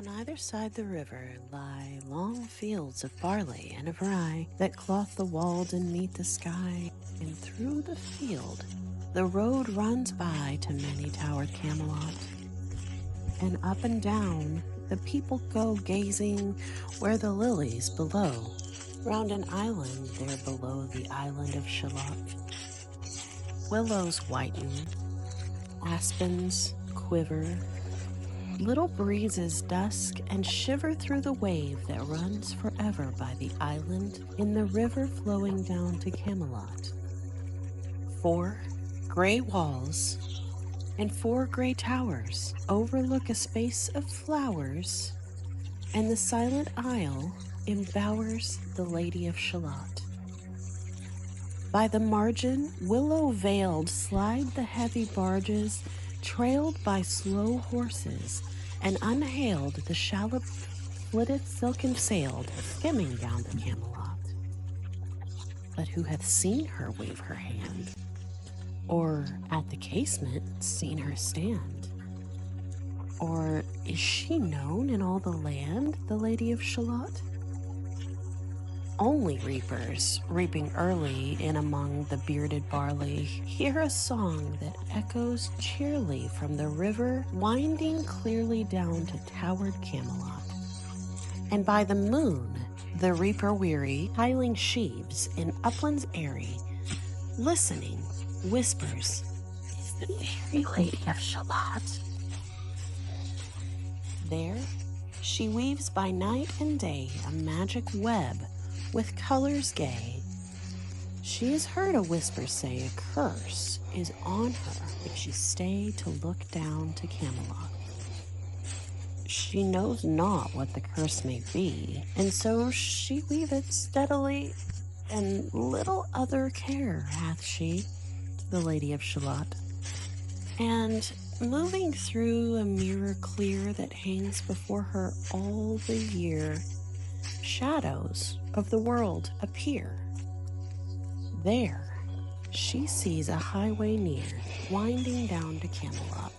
On either side the river lie long fields of barley and of rye that cloth the wold and meet the sky. And through the field the road runs by to many-towered Camelot. And up and down the people go gazing where the lilies below, round an island there below the island of Shalott. Willows whiten, aspens quiver, little breezes dusk and shiver through the wave that runs forever by the island in the river flowing down to Camelot. 4 gray walls and 4 gray towers overlook a space of flowers, and the silent isle embowers the Lady of Shalott. By the margin, willow-veiled slide the heavy barges, trailed by slow horses, and unhailed the shallop flitteth silken-sailed, skimming down to Camelot. But who hath seen her wave her hand, or at the casement seen her stand? Or is she known in all the land, the Lady of Shalott? Only reapers, reaping early in among the bearded barley, hear a song that echoes cheerily from the river, winding clearly down to towered Camelot. And by the moon, the reaper weary, piling sheaves in uplands airy, listening, whispers, "Is the very Lady of Shalott?" There, she weaves by night and day a magic web with colors gay. She has heard a whisper say a curse is on her if she stay to look down to Camelot. She knows not what the curse may be, and so she weaveth steadily, and little other care hath she, the Lady of Shalott. And moving through a mirror clear that hangs before her all the year, shadows of the world appear. There she sees a highway near, winding down to Camelot.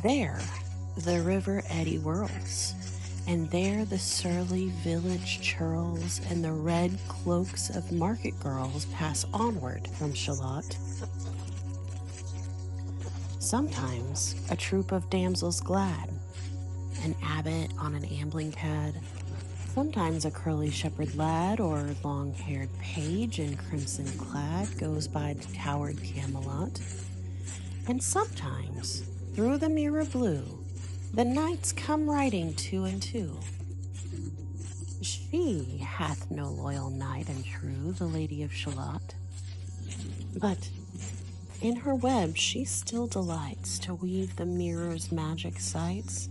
There the river eddy whirls, and there the surly village churls, and the red cloaks of market girls pass onward from Shalott. Sometimes a troop of damsels glad, an abbot on an ambling pad, sometimes a curly shepherd lad or long-haired page in crimson clad goes by to towered Camelot, and sometimes through the mirror blue the knights come riding 2 and 2. She hath no loyal knight and true, the Lady of Shalott, but in her web she still delights to weave the mirror's magic sights.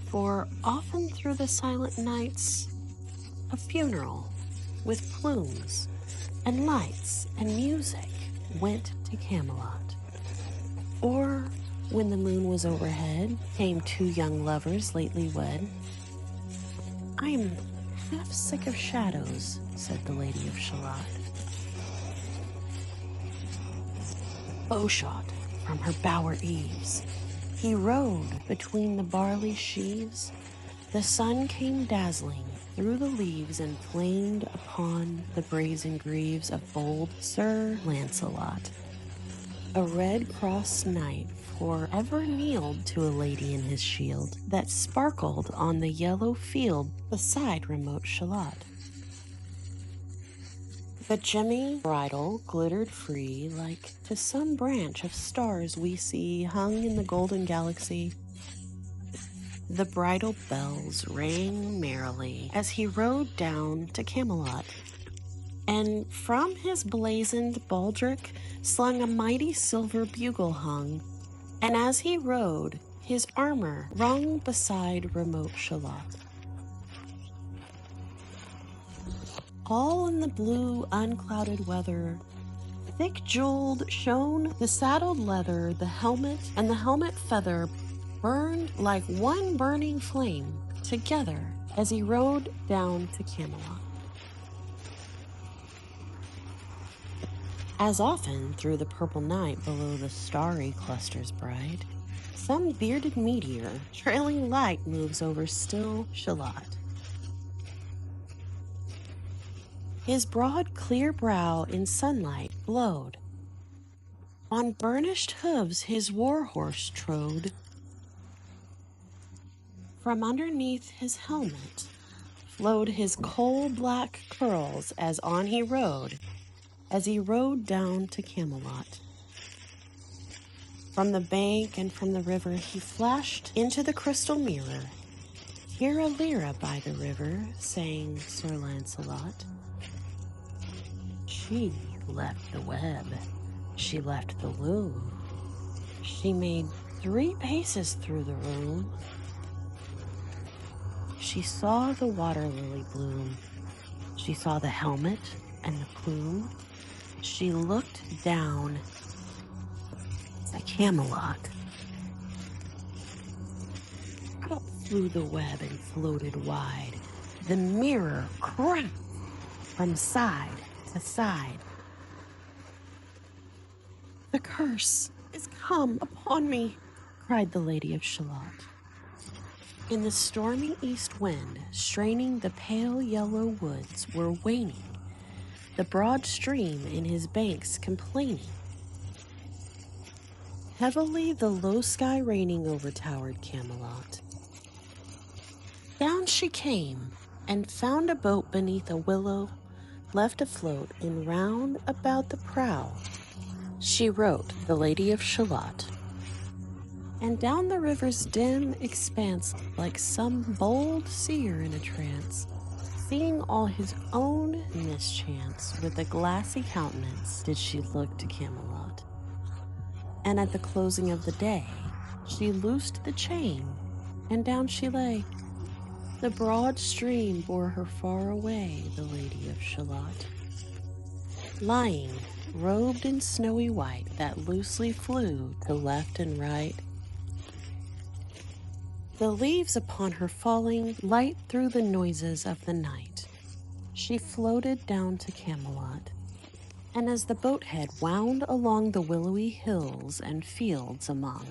For often through the silent nights a funeral with plumes and lights and music went to Camelot. Or when the moon was overhead came 2 young lovers lately wed. "I am half sick of shadows," said the Lady of Shalott. Bowshot from her bower eaves he rode between the barley sheaves. The sun came dazzling through the leaves and flamed upon the brazen greaves of bold Sir Lancelot, a red-cross knight, for ever kneeled to a lady in his shield that sparkled on the yellow field beside remote Shalott. The gemmy bridle glittered free, like to some branch of stars we see hung in the golden galaxy. The bridle bells rang merrily as he rode down to Camelot, and from his blazoned baldric slung a mighty silver bugle hung, and as he rode his armor rung beside remote Shalott. All in the blue, unclouded weather, thick jeweled shone the saddled leather, the helmet and the helmet feather burned like one burning flame together as he rode down to Camelot. As often through the purple night below the starry clusters bright, Some bearded meteor, trailing light moves over still Shalott. His broad, clear brow in sunlight glowed. On burnished hooves his war horse trode. From underneath his helmet flowed his coal-black curls as on he rode down to Camelot. From the bank and from the river he flashed into the crystal mirror. Here a lyra by the river, sang Sir Lancelot. She left the web, she left the loom. She made 3 paces through the room. She saw the water lily bloom. She saw the helmet and the plume. She looked down at Camelot. Up flew the web and floated wide. The mirror cracked from side to side. The curse is come upon me, cried the Lady of Shalott. In the stormy east wind, straining the pale yellow woods, were waning, the broad stream in his banks complaining. Heavily the low sky raining overtowered Camelot. Down she came, and found a boat beneath a willow, left afloat, and round about the prow she wrote the Lady of Shalott. And down the river's dim expanse, like some bold seer in a trance, seeing all his own mischance, with a glassy countenance did she look to Camelot. And at the closing of the day, she loosed the chain, and down she lay. The broad stream bore her far away, the Lady of Shalott, lying, robed in snowy white, that loosely flew to left and right. The leaves upon her falling light through the noises of the night. She floated down to Camelot, and as the boathead wound along the willowy hills and fields among,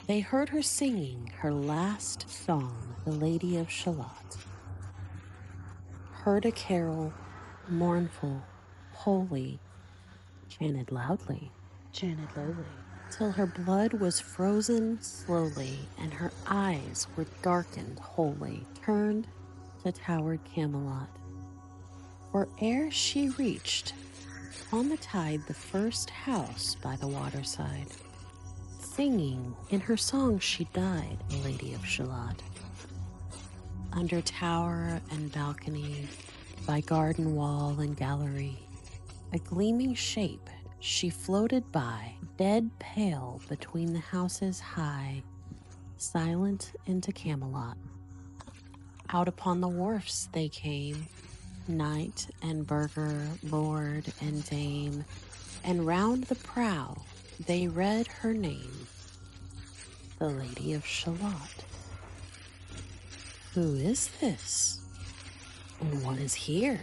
they heard her singing her last song, the Lady of Shalott. Heard a carol, mournful, holy, chanted loudly, chanted lowly, till her blood was frozen slowly, and her eyes were darkened wholly, turned to towered Camelot. For ere she reached on the tide the first house by the waterside, singing in her song she died, the Lady of Shalott. Under tower and balcony, by garden wall and gallery, a gleaming shape she floated by, dead pale between the houses high, silent into Camelot. Out upon the wharfs they came, knight and burgher, lord and dame, and round the prow they read her name, the Lady of Shalott. Who is this? And what is here?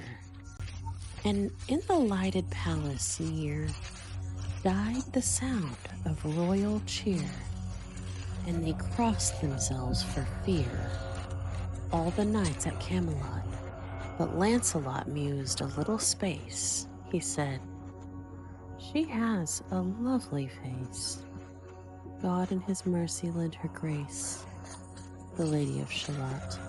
And in the lighted palace near died the sound of royal cheer, and they crossed themselves for fear, all the knights at Camelot. But Lancelot mused a little space. He said, "She has a lovely face. God in his mercy lend her grace, the Lady of Shalott."